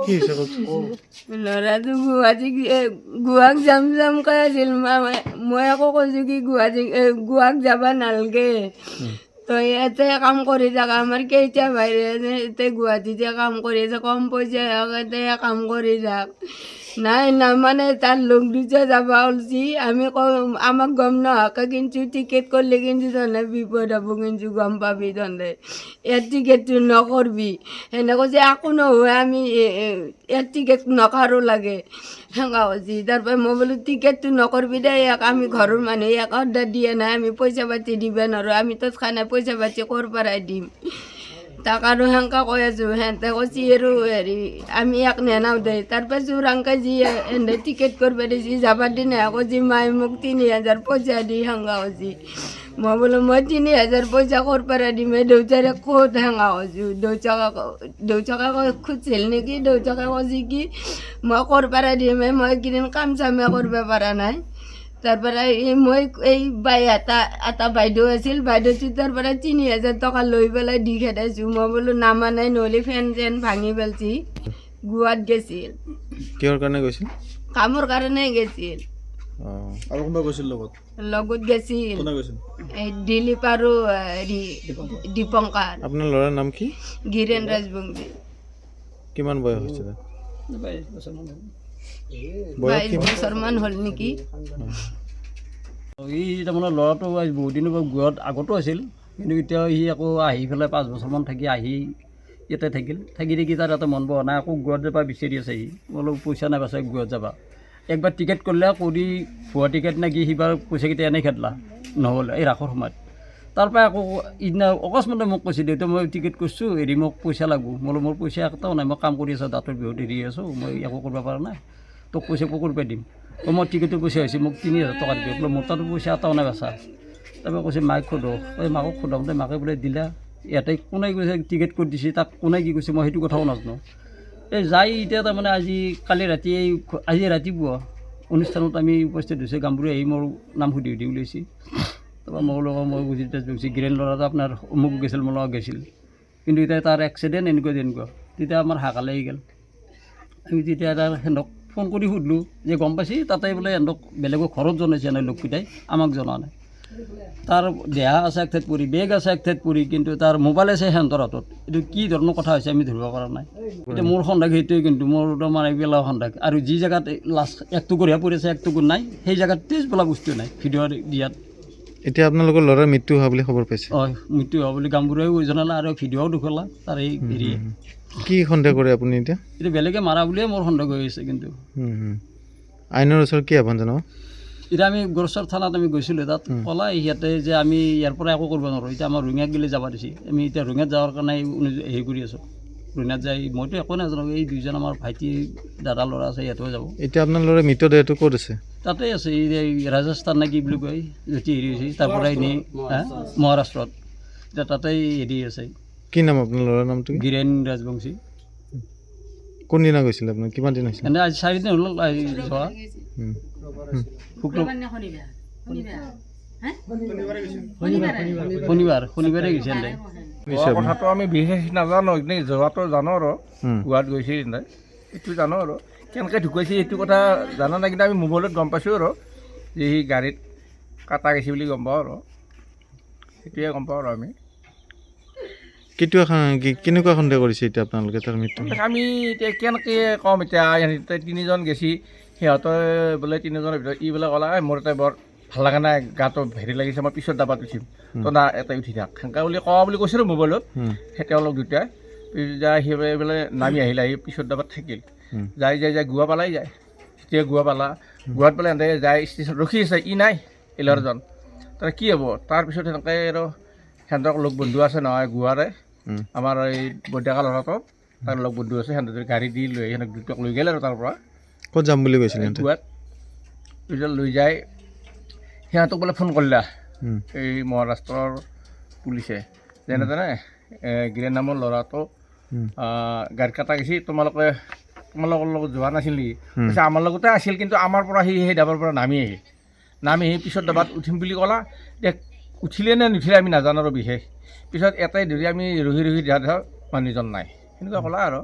কি হৈছে ল'ৰাটো গুৱাক যাম যাম কৈ আছিল মই আকৌ কৈছোঁ কি গুৱাক যাব নালাগে তই ইয়াতে কাম কৰি থাক আমাৰ কেইটা বাহিৰে এতিয়া গুৱাহাটীতে কাম কৰি আছে কম পইচা ইয়াতে কাম কৰি থাক নাই মানে তাৰ লগ দুটা যাব ওলছি আমি আমাক গম নোহোৱাকৈ কিন্তু টিকেট কৰিলে কিন্তু তহঁতে বিপদ হ'ব কিন্তু গম পাবি তহঁতে ইয়াৰ টিকেটটো নকৰবি সেনেকৈ যে একো নহয় আমি ইয়াৰ টিকেট নকৰো লাগে সেনেকুৱা কৈছি তাৰপৰা মই বোলো টিকেটটো নকৰবি দে ইয়াক আমি ঘৰৰ মানুহে ইয়াক অৰ্ডাৰ দিয়ে নাই আমি পইচা পাতি দিব নোৱাৰোঁ আমি তৎক্ষণাত পইচা পাতি ক'ৰ পৰাই দিম তাক আৰু সেনেকৈ কৈ আছোঁ সিহঁতে কৈছি আৰু হেৰি আমি ইয়াক নেনাও দে তাৰপৰা চোৰাংকৈ যি এনে টিকেট কৰিব দিছি যাবৰ দিনা কৈছি মায়ে মোক ৩,০০০ পইচা দি সেনেকুৱা কৈছি মই বোলো মই ৩,০০০ পইচা ক'ৰ পৰা দিম এই দেউতাৰে ক'ত সেনেকুৱা কৈছোঁ দেউতাকে খুজিছিল নেকি দেউতাকে কৈছি কি মই ক'ৰ পৰা দিম মই এইকেইদিন কাম চামে কৰিব পৰা নাই তাৰপৰা মই এই এটা বাইদেউ আছিল বাইদেউটো তাৰ পৰা ৩,০০০ টকা লৈ পেলাই দি খেদাইছোঁ মই বোলো নামানাই নহ'লে ফেন চেন ভাঙি পেলছি গোৱাত গৈছিল কিহৰ কাৰণে গৈছিল কামৰ কাৰণে গৈছিল আৰু কোনোবা গৈছিল লগত গৈছিল এই দিলীপ আৰু হেৰি দীপংকাৰ আপোনাৰ ল'ৰাৰ নাম কি গিৰেন ৰাজবংশী কিমান বয়স হৈছে 22 বছৰমান হ'ল নেকি এই তাৰমানে ল'ৰাটো বহুত দিনৰ পৰা গোৱাত আগতো আছিল কিন্তু এতিয়া সি আকৌ আহি পেলাই 5 বছৰমান থাকি আহি ইয়াতে থাকি তাৰ এটা মন বহা নাই আকৌ গোৱাত যাবা বিচাৰি আছে সি অলপ পইচা নাই পাছে গোৱাত যাবা একবাৰ টিকেট কৰিলে কৰি ভুৱা টিকেট নে কি সিবাৰ পইচাকেইটা এনেই খেদলা নহ'লে এই ৰাসৰ সময়ত তাৰপৰা আকৌ ইদিনা অকস্মাতে মোক কৈছে দেউতা মই টিকেট কৰিছোঁ হেৰি মোক পইচা লাগিব মোৰ পইচা এটাও নাই মই কাম কৰি আছোঁ দাঁতৰ বিহুত এৰি আছোঁ মই একো কৰিব পৰা নাই তোক পইচা ক'ৰ পৰা দিম মই টিকেটৰ পইচা হৈছে মোক ৩,০০০ টকা দিব বোলে মোৰ তাতো পইচা এটাও নাই বাচা তাৰপৰা কৈছে মাক সোধো এই মাকক সোধাওঁতে মাকে বোলে দিলা ইয়াতে কোনে কৈছে টিকেট কৰি দিছে তাক কোনে কি কৈছে মই সেইটো কথাও নাজানো এই যাই এতিয়া তাৰমানে কালি ৰাতি আজি ৰাতিপুৱা অনুষ্ঠানত আমি উপস্থিত হৈছোঁ গামবুঢ়ী আহি মোৰ নাম সুধি ওলাইছে তাৰপৰা মোৰ লগত মই বুজি গৈছোঁ গিৰেন ল'ৰাটো আপোনাৰ অমুক গৈছিল মোৰ লগত গৈছিল কিন্তু এতিয়া তাৰ এক্সিডেণ্ট এনেকুৱা তেতিয়া আমাৰ হাকালে আহি গ'ল আমি তেতিয়া তাৰ সিহঁতক ফোন কৰি সুধিলোঁ যে গম পাইছি তাতে বোলে সিহঁতক বেলেগৰ ঘৰত জনাইছে নাই লোককেইটাই আমাক জনা নাই তাৰ দেহা আছে এক ঠাইত পৰি বেগ আছে এক ঠাইত পৰি কিন্তু তাৰ মোবাইল আছে সিহঁতৰ হাতত এইটো কি ধৰণৰ কথা হৈছে আমি ধৰিব পৰা নাই এতিয়া মোৰ সন্দেহ সেইটোৱে কিন্তু মোৰ তোমাৰ এইবিলাক সন্দেহ আৰু যি জেগাত লাষ্ট একটুকুৰীয়া পৰিছে একটুকুৰ নাই সেই জেগাত তেজ বোলা বস্তু নাই ভিডিঅ' দিয়াত এতিয়া আপোনালোকৰ ল'ৰাৰ মৃত্যু হোৱা বুলি খবৰ পাইছে হয় মৃত্যু হোৱা বুলি গামবুঢ়াইও জনালে আৰু ভিডিঅ'ও দেখুৱালা তাৰ এই হেৰিয়ে কি সন্দেহ কৰে আপুনি এতিয়া বেলেগে মাৰা বুলিয়ে মোৰ সন্দেহ হৈ আছে কিন্তু আইনৰ ওচৰত কি আহ্বান জনাব এতিয়া আমি গড়চৰ থানাত আমি গৈছিলোঁ তাত ক'লা ইয়াতে যে আমি ইয়াৰ পৰা একো কৰিব নোৱাৰোঁ এতিয়া আমাৰ ৰঙিয়াত গ'লে যাব দিছে আমি এতিয়া ৰঙিয়াত যাৱাৰ কাৰণে হেৰি কৰি আছোঁ ৰঙিয়াত যাই মইতো একো নাজানো এই দুইজন আমাৰ ভাইটি দাদা ল'ৰা আছে সিহঁতেও যাব এতিয়া আপোনাৰ ল'ৰাৰ মৃতদেহটো ক'ত আছে তাতে আছে এই ৰাজস্থান নে কি বুলি কয় য'তে হেৰি হৈছে তাৰ পৰাই নি মহাৰাষ্ট্ৰত এতিয়া তাতেই হেৰি আছে কি নাম আপোনাৰ ল'ৰাৰ নামটো গিৰেন ৰাজবংশী কোনদিনা গৈছিল আপোনাৰ কিমান দিন হৈছিল এনে আজি 4 দিন হ'ল যোৱা শনিবাৰে গৈছে কথাটো আমি বিশেষ নাজানো এনেই যোৱাটো জানো আৰু গোৱাত গৈছে এইটো জানো আৰু কেনেকৈ ঢুকাইছে এইটো কথা জানা নাই কিন্তু আমি মোবাইলত গম পাইছোঁ আৰু যে সি গাড়ীত কাটা গৈছে বুলি গম পাওঁ আৰু সেইটোৱে গম পাওঁ আৰু আমি কেনেকুৱা সন্দেহ কৰিছে এতিয়া আপোনালোকে তাৰ মৃত্যু আমি এতিয়া কেনেকৈ ক'ম এতিয়া তিনিজন গেছি সিহঁতৰ বোলে তিনিজনৰ ভিতৰত ই বোলে ক'লা মোৰ এটা বৰ ভাল লগা নাই গাটো হেৰি লাগিছে মই পিছত দাবাত উঠিম তো না এটাই উঠি থাক সেনেকৈ বুলি কোৱা বুলি কৈছিলোঁ মোবাইলত সেই তেওঁলোক দুটাই যাই সি বোলে নামি আহিলে আহি পিছত দাবাত থাকিল যাই গোৱা পালাই যায় যেতিয়া গোৱা পালা গোৱাত পেলাই সিহঁতে যাই ষ্টেচন ৰখি আছে ই নাই এই ল'ৰাজন তাৰ কি হ'ব তাৰপিছত সেনেকৈ আৰু সিহঁতক লগ বন্ধু আছে নহয় গোৱাৰে আমাৰ এই বৈদ্যাকা ল'ৰাটো তাৰ লগ বন্ধু আছে সিহঁতে গাড়ী দি লৈ সিহঁতক দুটাক লৈ গ'ল আৰু তাৰ পৰা ক'ত যাম বুলি কৈছিলে গোৱাত পিছত লৈ যায় সিহঁতক বোলে ফোন কৰিলা এই মহাৰাষ্ট্ৰৰ পুলিচে যেনে তেনে গিৰেন নামৰ ল'ৰাটো গাড়ী কাটা গৈছে তোমালোকৰ লগত যোৱা নাছিল নেকি কৈছে আমাৰ লগতে আছিল কিন্তু আমাৰ পৰা সেই ডাবৰ পৰা নামি আহি পিছত ডাবাত উঠিম বুলি ক'লা এতিয়া উঠিলে নে নুঠিলে আমি নাজানো আৰু বিশেষ পিছত এটাই ধৰি আমি ৰহি ধৰা মানুহজন নাই সেনেকুৱা ক'লা আৰু